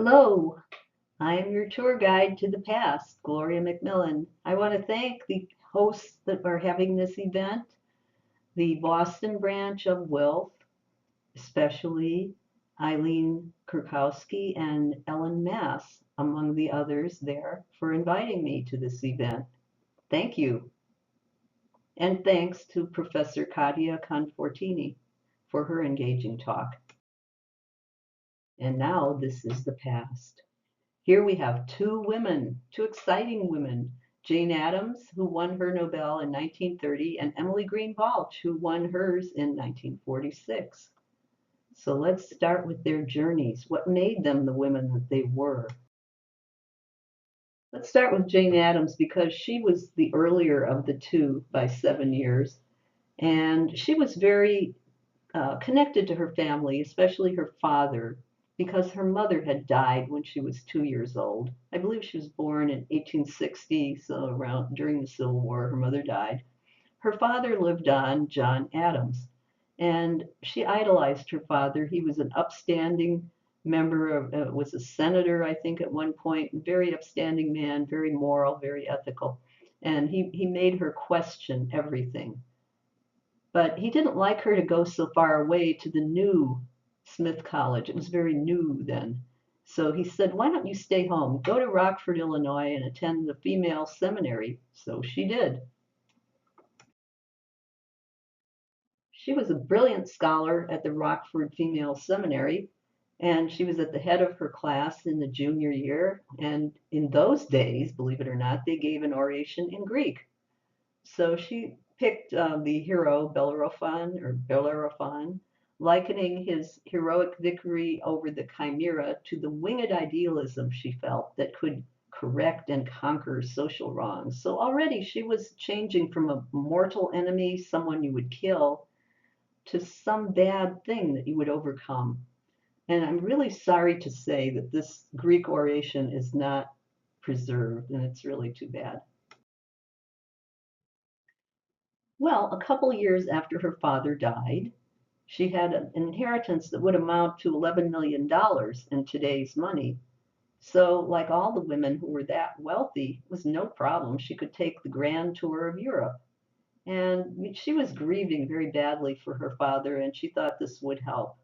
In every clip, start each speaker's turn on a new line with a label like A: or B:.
A: Hello, I am your tour guide to the past, Gloria McMillan. I want to thank the hosts that are having this event, the Boston branch of Wilf, especially Eileen Kurkowski and Ellen Mass, among the others there, for inviting me to this event. Thank you. And thanks to Professor Katia Confortini for her engaging talk. And now this is the past. Here we have two women, two exciting women, Jane Addams, who won her Nobel in 1930, and Emily Greene Balch, who won hers in 1946. So let's start with their journeys. What made them the women that they were? Let's start with Jane Addams because she was the earlier of the two by 7 years, and she was very connected to her family, especially her father, because her mother had died when she was 2 years old. I believe she was born in 1860, so around during the Civil War, her mother died. Her father lived on, John Addams, and she idolized her father. He was an upstanding member of, was a senator, I think, at one point, very upstanding man, very moral, very ethical, and he made her question everything. But he didn't like her to go so far away to the new Smith College. It was very new then. So he said, why don't you stay home? Go to Rockford, Illinois, and attend the female seminary. So she did. She was a brilliant scholar at the Rockford Female Seminary, and she was at the head of her class in the junior year. And in those days, believe it or not, they gave an oration in Greek. So she picked the hero Bellerophon, likening his heroic victory over the chimera to the winged idealism she felt that could correct and conquer social wrongs. So already she was changing from a mortal enemy, someone you would kill, to some bad thing that you would overcome. And I'm really sorry to say that this Greek oration is not preserved, and it's really too bad. Well, a couple years after her father died, she had an inheritance that would amount to $11 million in today's money. So, like all the women who were that wealthy, it was no problem. She could take the grand tour of Europe. And she was grieving very badly for her father, and she thought this would help.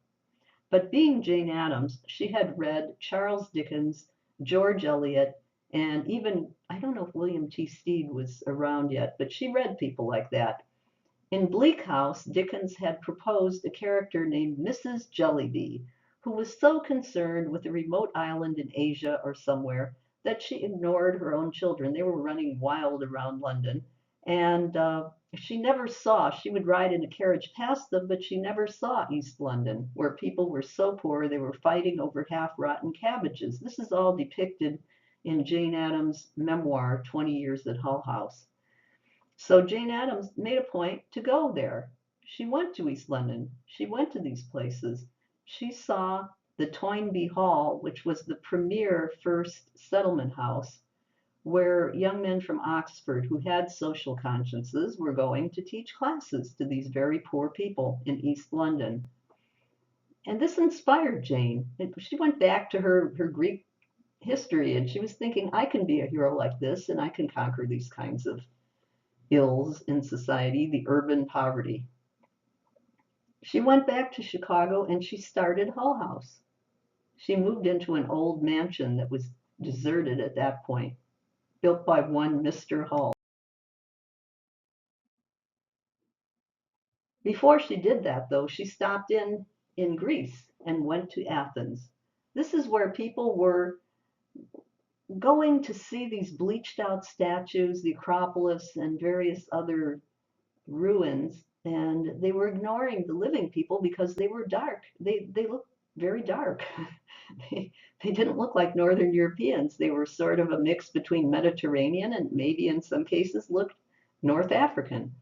A: But being Jane Addams, she had read Charles Dickens, George Eliot, and even, I don't know if William T. Stead was around yet, but she read people like that. In Bleak House, Dickens had proposed a character named Mrs. Jellyby, who was so concerned with a remote island in Asia or somewhere that she ignored her own children. They were running wild around London, and she never saw, she would ride in a carriage past them, but she never saw East London, where people were so poor they were fighting over half-rotten cabbages. This is all depicted in Jane Addams' memoir, 20 Years at Hull House. So Jane Addams made a point to go there. She went to East London. She went to these places. She saw the Toynbee Hall, which was the premier first settlement house, where young men from Oxford who had social consciences were going to teach classes to these very poor people in East London. And this inspired Jane. She went back to her Greek history and she was thinking, I can be a hero like this and I can conquer these kinds of ills in society, the urban poverty. She went back to Chicago and she started Hull House. She moved into an old mansion that was deserted at that point, built by one Mr. Hull. Before she did that, though, she stopped in Greece and went to Athens. This is where people were going to see these bleached out statues, the Acropolis, and various other ruins, and they were ignoring the living people because they were dark. They looked very dark. they, they didn't look like Northern Europeans. They were sort of a mix between Mediterranean and maybe in some cases looked North African.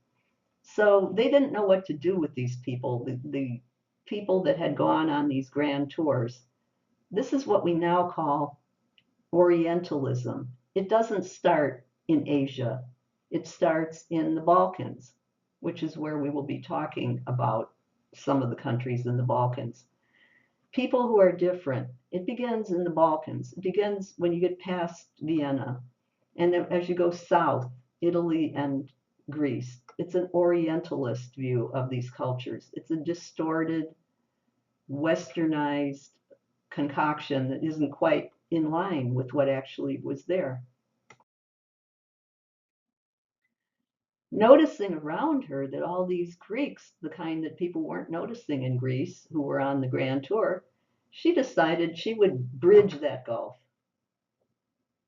A: So they didn't know what to do with these people, the people that had gone on these grand tours. This is what we now call Orientalism. It doesn't start in Asia. It starts in the Balkans, which is where we will be talking about some of the countries in the Balkans. people who are different. It begins in the Balkans. It begins when you get past Vienna. And then as you go south, Italy and Greece. It's an Orientalist view of these cultures. It's a distorted, westernized concoction that isn't quite in line with what actually was there. Noticing around her that all these Greeks, the kind that people weren't noticing in Greece who were on the Grand Tour, she decided she would bridge that gulf.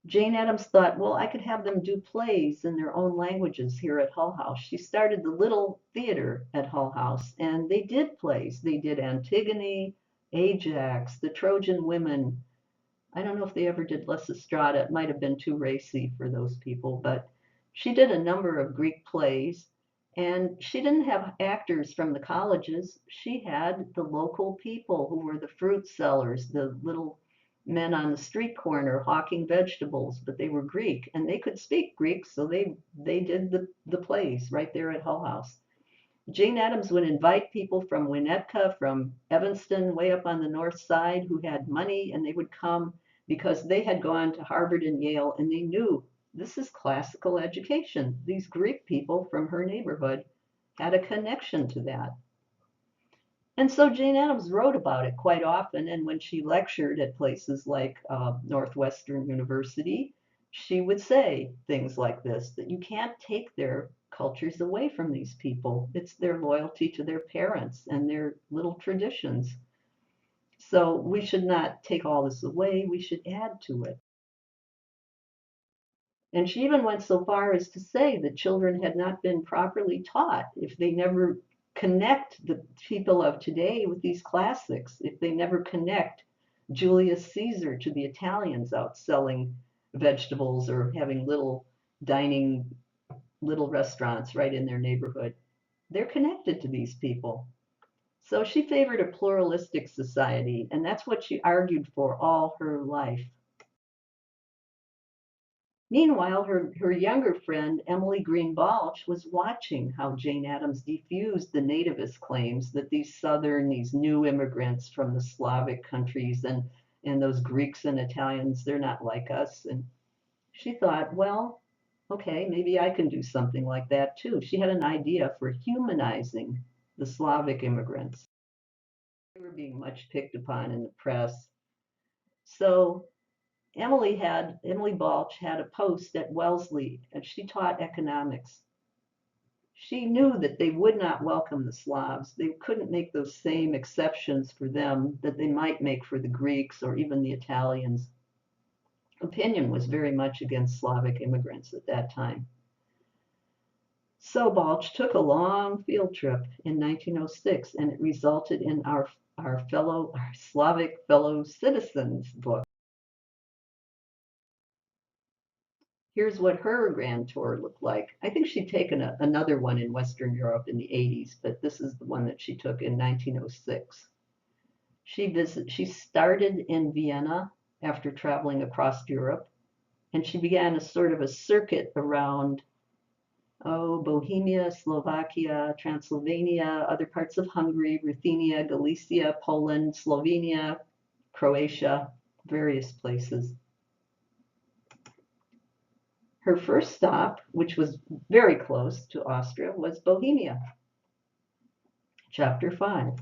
A: Jane Addams thought, well, I could have them do plays in their own languages here at Hull House. She started the Little Theater at Hull House, and they did plays. They did Antigone, Ajax, the Trojan Women. I don't know if they ever did Lysistrata. It might have been too racy for those people, but she did a number of Greek plays, and she didn't have actors from the colleges. She had the local people who were the fruit sellers, the little men on the street corner hawking vegetables, but they were Greek and they could speak Greek, so they did the plays right there at Hull House. Jane Addams would invite people from Winnetka, from Evanston, way up on the north side, who had money, and they would come because they had gone to Harvard and Yale, and they knew this is classical education. These Greek people from her neighborhood had a connection to that. And so Jane Addams wrote about it quite often, and when she lectured at places like Northwestern University, she would say things like this, that you can't take their cultures away from these people. It's their loyalty to their parents and their little traditions. So we should not take all this away, we should add to it. And she even went so far as to say that children had not been properly taught if they never connect the people of today with these classics, if they never connect Julius Caesar to the Italians out selling vegetables or having little dining, little restaurants right in their neighborhood. They're connected to these people. So she favored a pluralistic society, and that's what she argued for all her life. Meanwhile, her younger friend, Emily Greene Balch, was watching how Jane Addams defused the nativist claims that these new immigrants from the Slavic countries and those Greeks and Italians, they're not like us. And she thought, well, okay, maybe I can do something like that too. She had an idea for humanizing the Slavic immigrants. They were being much picked upon in the press. So Emily Balch had a post at Wellesley, and she taught economics. She knew that they would not welcome the Slavs. They couldn't make those same exceptions for them that they might make for the Greeks or even the Italians. Opinion was very much against Slavic immigrants at that time. So Balch took a long field trip in 1906, and it resulted in our Slavic fellow citizens book. Here's what her grand tour looked like. I think she'd taken another one in Western Europe in the 80s, but this is the one that she took in 1906. She started in Vienna after traveling across Europe, and she began a sort of a circuit around Bohemia, Slovakia, Transylvania, other parts of Hungary, Ruthenia, Galicia, Poland, Slovenia, Croatia, various places. Her first stop, which was very close to Austria, was Bohemia. Chapter 5.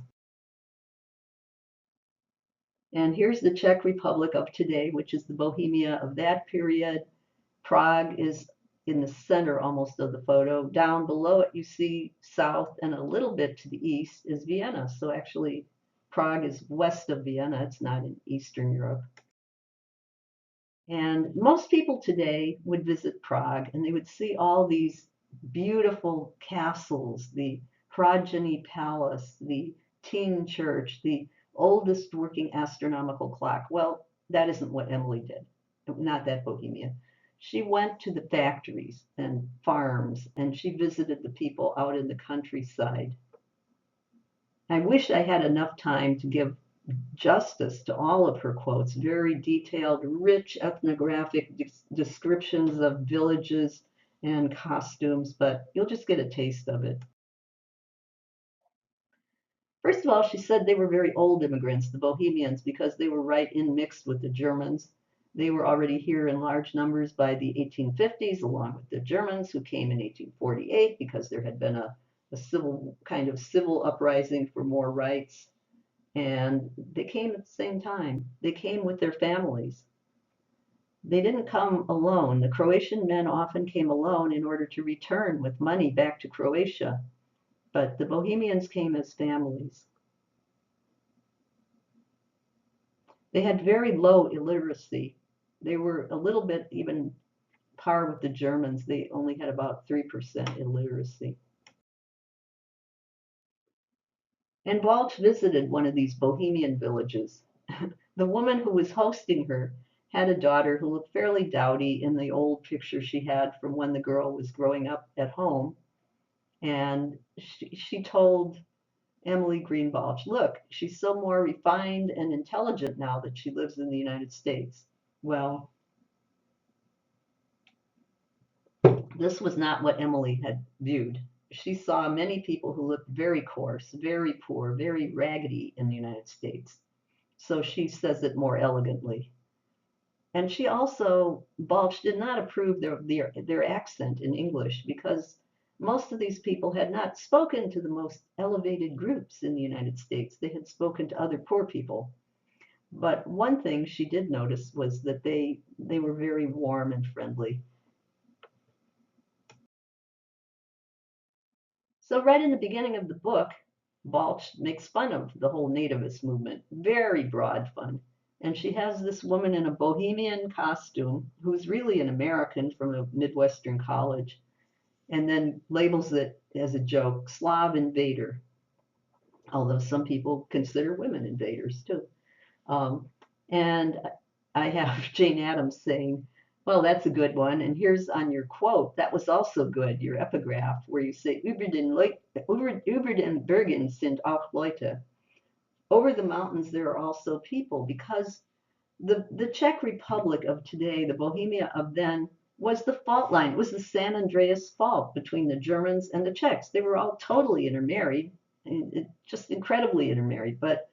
A: And here's the Czech Republic of today, which is the Bohemia of that period. Prague is in the center almost of the photo. Down below it, you see south and a little bit to the east is Vienna. So actually, Prague is west of Vienna. It's not in Eastern Europe. And most people today would visit Prague and they would see all these beautiful castles, the Progeny Palace, the Teen Church, the oldest working astronomical clock. Well, that isn't what Emily did, not that Bohemia. She went to the factories and farms and she visited the people out in the countryside. I wish I had enough time to give justice to all of her quotes, very detailed, rich ethnographic descriptions of villages and costumes, but you'll just get a taste of it. First of all, she said they were very old immigrants, the Bohemians, because they were right in mixed with the Germans. They were already here in large numbers by the 1850s, along with the Germans who came in 1848 because there had been a civil uprising for more rights. And they came at the same time. They came with their families. They didn't come alone. The Croatian men often came alone in order to return with money back to Croatia, but the Bohemians came as families. They had very low illiteracy. They were a little bit even par with the Germans. They only had about 3% illiteracy. And Balch visited one of these Bohemian villages. The woman who was hosting her had a daughter who looked fairly dowdy in the old picture she had from when the girl was growing up at home. And she told Emily Greene Balch, look, she's so more refined and intelligent now that she lives in the United States. Well, this was not what Emily had viewed. She saw many people who looked very coarse, very poor, very raggedy in the United States. So she says it more elegantly. And she also, Balch did not approve their accent in English because most of these people had not spoken to the most elevated groups in the United States. They had spoken to other poor people. But one thing she did notice was that they were very warm and friendly. So right in the beginning of the book, Balch makes fun of the whole nativist movement, very broad fun. And she has this woman in a bohemian costume who's really an American from a Midwestern college, and then labels it as a joke, Slav invader, although some people consider women invaders too. Um, and I have Jane Addams saying, well, that's a good one. And here's on your quote, that was also good, your epigraph, where you say, über den Bergen sind auch Leute. Over the mountains, there are also people, because the Czech Republic of today, the Bohemia of then, was the fault line. It was the San Andreas fault between the Germans and the Czechs. They were all totally intermarried, just incredibly intermarried, but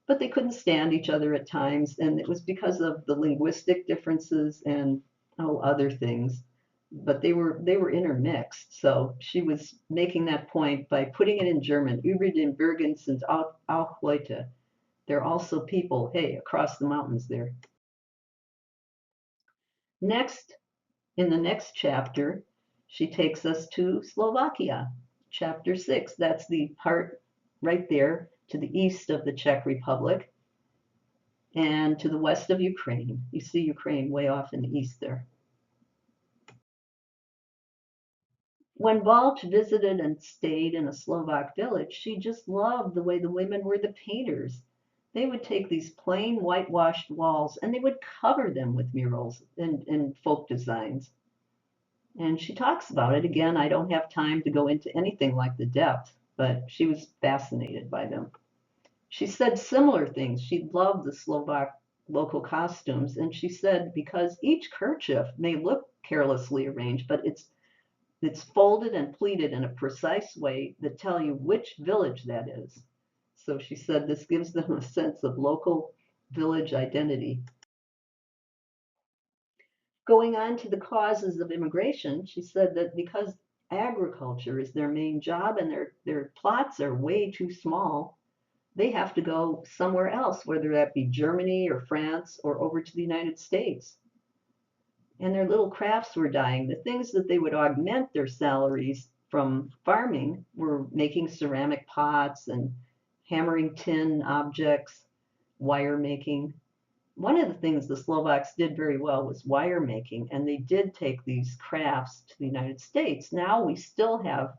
A: they couldn't stand each other at times, and it was because of the linguistic differences and other things. But they were intermixed. So she was making that point by putting it in German. Über den Bergen sind auch Leute. They're also people, hey, across the mountains there. Next, in the next chapter, she takes us to Slovakia, chapter 6. That's the part right there to the east of the Czech Republic and to the west of Ukraine. You see Ukraine way off in the east there. When Balch visited and stayed in a Slovak village, she just loved the way the women were the painters. They would take these plain whitewashed walls and they would cover them with murals and folk designs. And she talks about it. Again, I don't have time to go into anything like the depth, but she was fascinated by them. She said similar things. She loved the Slovak local costumes, and she said because each kerchief may look carelessly arranged, but it's folded and pleated in a precise way that tell you which village that is. So she said this gives them a sense of local village identity. Going on to the causes of immigration, she said that because agriculture is their main job and their plots are way too small, they have to go somewhere else, whether that be Germany or France or over to the United States. And their little crafts were dying. The things that they would augment their salaries from farming were making ceramic pots and hammering tin objects, wire making. One of the things the Slovaks did very well was wire making, and they did take these crafts to the United States. Now we still have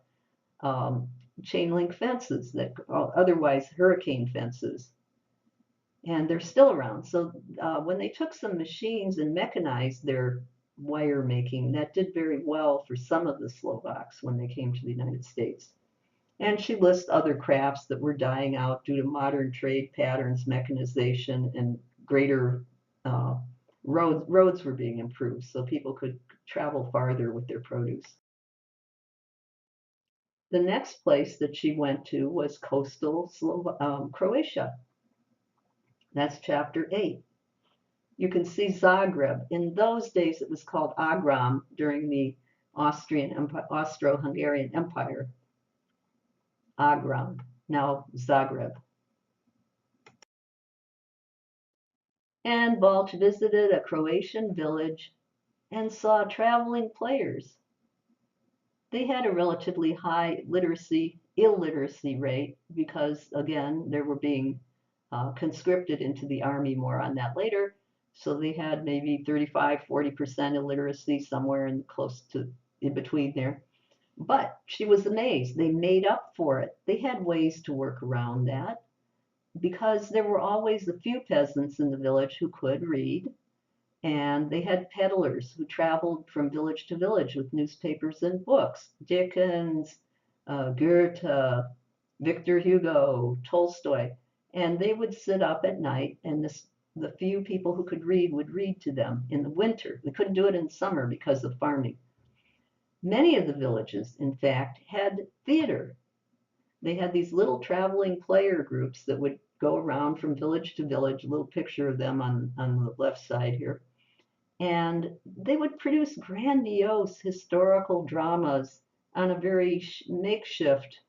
A: chain link fences that otherwise hurricane fences, and they're still around. So when they took some machines and mechanized their wire making, that did very well for some of the Slovaks when they came to the United States. And she lists other crafts that were dying out due to modern trade patterns, mechanization, and greater roads were being improved so people could travel farther with their produce. The next place that she went to was coastal Croatia. That's chapter 8. You can see Zagreb. In those days, it was called Agram during the Austro-Hungarian Empire. Agram, now Zagreb. And Balch visited a Croatian village and saw traveling players. They had a relatively high illiteracy rate because, again, they were being conscripted into the army. More on that later. So they had maybe 35, 40% illiteracy, somewhere in close to in between there. But she was amazed. They made up for it. They had ways to work around that because there were always a few peasants in the village who could read, and they had peddlers who traveled from village to village with newspapers and books. Dickens, Goethe, Victor Hugo, Tolstoy. And they would sit up at night, and the few people who could read would read to them in the winter. They couldn't do it in summer because of farming. Many of the villages, in fact, had theater. They had these little traveling player groups that would go around from village to village, a little picture of them on the left side here. And they would produce grandiose historical dramas on a very makeshift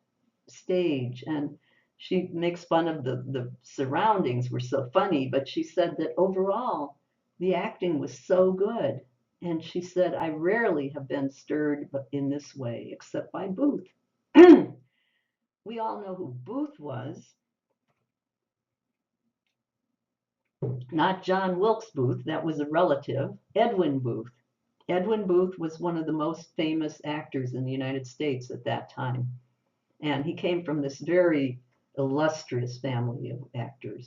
A: stage. And she makes fun of the surroundings were so funny, but she said that overall the acting was so good. And she said, I rarely have been stirred in this way except by Booth. We all know who Booth was. Not John Wilkes Booth, that was a relative, Edwin Booth. Edwin Booth was one of the most famous actors in the United States at that time. And he came from this very illustrious family of actors.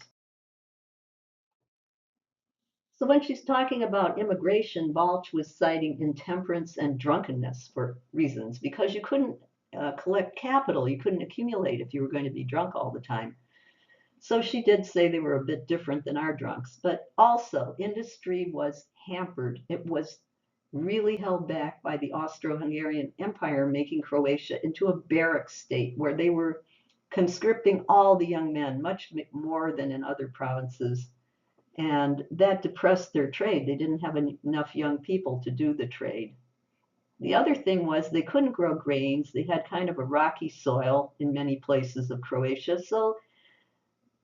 A: So when she's talking about immigration, Balch was citing intemperance and drunkenness for reasons, because you couldn't collect capital, you couldn't accumulate if you were going to be drunk all the time. So she did say they were a bit different than our drunks, but also industry was hampered. It was really held back by the Austro-Hungarian Empire, making Croatia into a barrack state where they were conscripting all the young men, much more than in other provinces. And that depressed their trade. They didn't have enough young people to do the trade. The other thing was they couldn't grow grains. They had kind of a rocky soil in many places of Croatia. So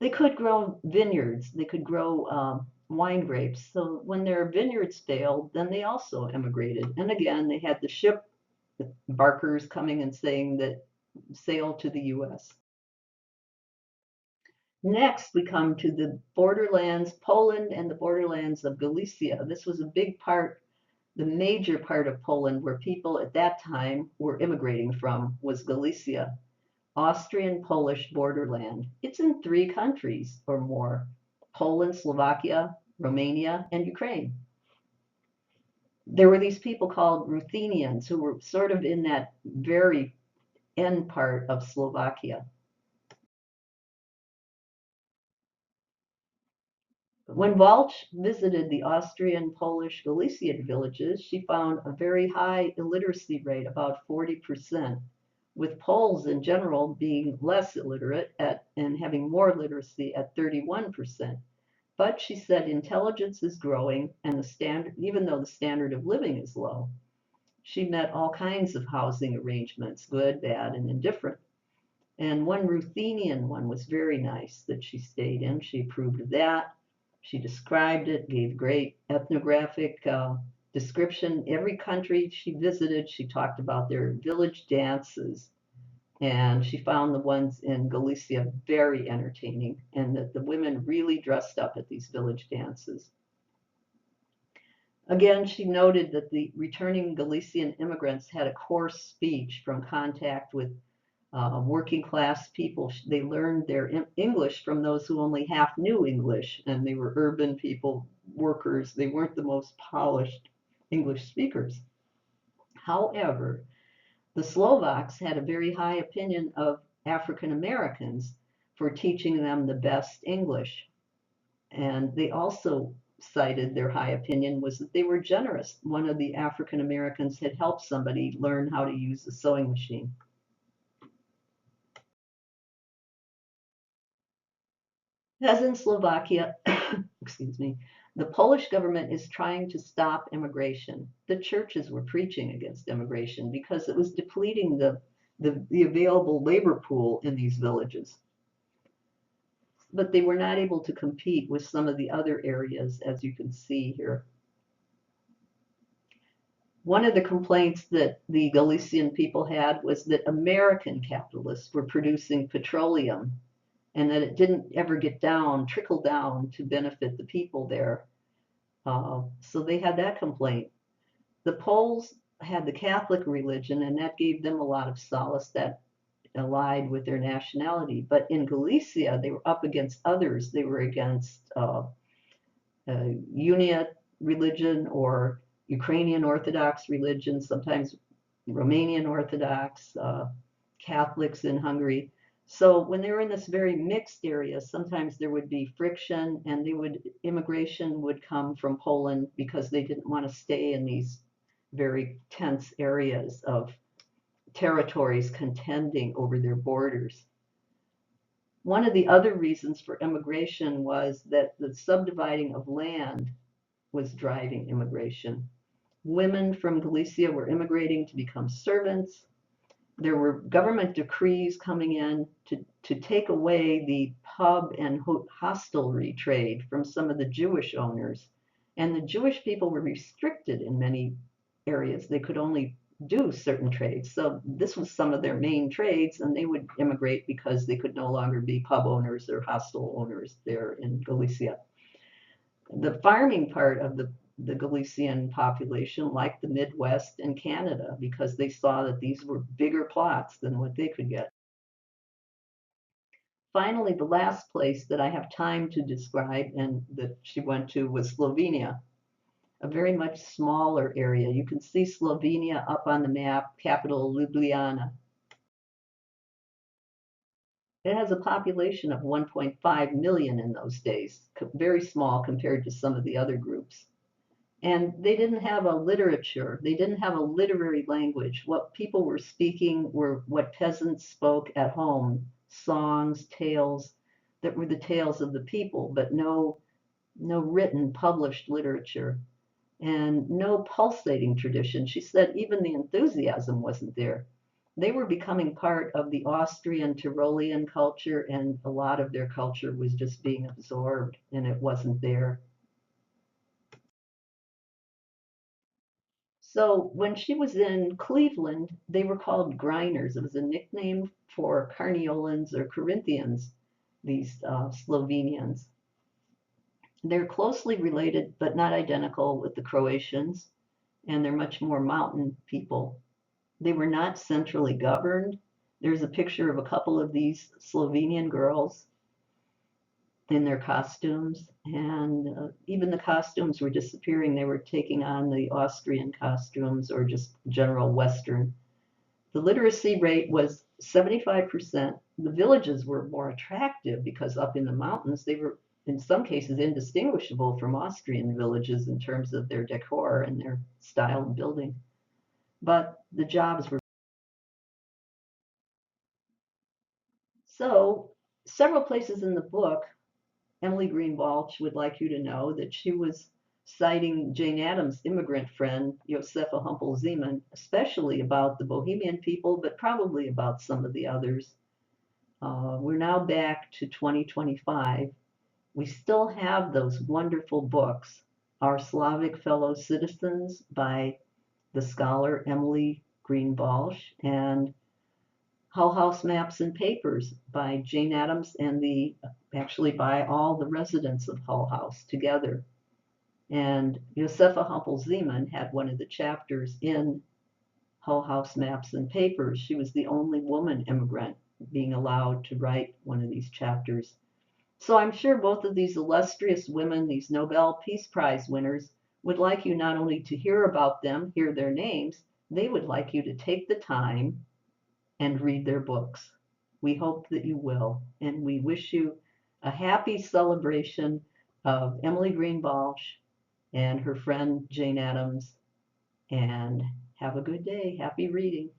A: they could grow vineyards. They could grow wine grapes. So when their vineyards failed, then they also emigrated. And again, they had the ship barkers coming and saying that sail to the US. Next, we come to the borderlands, Poland and the borderlands of Galicia. This was a big part, the major part of Poland where people at that time were immigrating from was Galicia, Austrian-Polish borderland. It's in 3 countries or more, Poland, Slovakia, Romania, and Ukraine. There were these people called Ruthenians who were sort of in that very end part of Slovakia. When Balch visited the Austrian-Polish Galician villages, she found a very high illiteracy rate, about 40%, with Poles in general being less illiterate and having more literacy at 31%. But she said intelligence is growing, and even though the standard of living is low, she met all kinds of housing arrangements, good, bad, and indifferent. And one Ruthenian one was very nice that she stayed in. She approved of that. She described it, gave great ethnographic description. Every country she visited, she talked about their village dances. And she found the ones in Galicia very entertaining, and that the women really dressed up at these village dances. Again, she noted that the returning Galician immigrants had a coarse speech from contact with working class people. They learned their English from those who only half knew English, and they were urban people, workers. They weren't the most polished English speakers. However, the Slovaks had a very high opinion of African Americans for teaching them the best English. And they also cited their high opinion was that they were generous. One of the African Americans had helped somebody learn how to use a sewing machine. As in Slovakia, excuse me, the Polish government is trying to stop immigration. The churches were preaching against immigration because it was depleting the available labor pool in these villages. But they were not able to compete with some of the other areas, as you can see here. One of the complaints that the Galician people had was that American capitalists were producing petroleum and that it didn't ever trickle down to benefit the people there. So they had that complaint. The Poles had the Catholic religion, and that gave them a lot of solace that allied with their nationality. But in Galicia, they were up against others. They were against Unia religion or Ukrainian Orthodox religion, sometimes Romanian Orthodox, Catholics in Hungary. So when they were in this very mixed area, sometimes there would be friction, and immigration would come from Poland because they didn't want to stay in these very tense areas of territories contending over their borders. One of the other reasons for immigration was that the subdividing of land was driving immigration. Women from Galicia were immigrating to become servants. There were government decrees coming in to take away the pub and hostelry trade from some of the Jewish owners. And the Jewish people were restricted in many areas. They could only do certain trades. So this was some of their main trades, and they would immigrate because they could no longer be pub owners or hostel owners there in Galicia. The farming part of the Galician population liked the Midwest and Canada because they saw that these were bigger plots than what they could get. Finally, the last place that I have time to describe and that she went to was Slovenia, a very much smaller area. You can see Slovenia up on the map, capital Ljubljana. It has a population of 1.5 million in those days, very small compared to some of the other groups. And they didn't have a literature. They didn't have a literary language. What people were speaking were what peasants spoke at home, songs, tales that were the tales of the people, but no written, published literature and no pulsating tradition. She said even the enthusiasm wasn't there. They were becoming part of the Austrian Tyrolean culture, and a lot of their culture was just being absorbed, and it wasn't there. So when she was in Cleveland, they were called Griners. It was a nickname for Carniolans or Corinthians, these Slovenians. They're closely related but not identical with the Croatians, and they're much more mountain people. They were not centrally governed. There's a picture of a couple of these Slovenian girls in their costumes, and even the costumes were disappearing. They were taking on the Austrian costumes or just general Western. The literacy rate was 75%. The villages were more attractive because up in the mountains, they were in some cases indistinguishable from Austrian villages in terms of their decor and their style of building. But the jobs were. So, several places in the book, Emily Greene Balch would like you to know that she was citing Jane Addams' immigrant friend, Josefa Humpel-Zeman, especially about the Bohemian people, but probably about some of the others. We're now back to 2025. We still have those wonderful books, Our Slavic Fellow Citizens by the scholar Emily Greene Balch, and Hull House Maps and Papers by Jane Addams and actually by all the residents of Hull House together. And Josefa Humpel-Zeman had one of the chapters in Hull House Maps and Papers. She was the only woman immigrant being allowed to write one of these chapters. So I'm sure both of these illustrious women, these Nobel Peace Prize winners, would like you not only to hear about them, hear their names, they would like you to take the time and read their books. We hope that you will, and we wish you a happy celebration of Emily Greene Balch and her friend Jane Addams, and have a good day. Happy reading.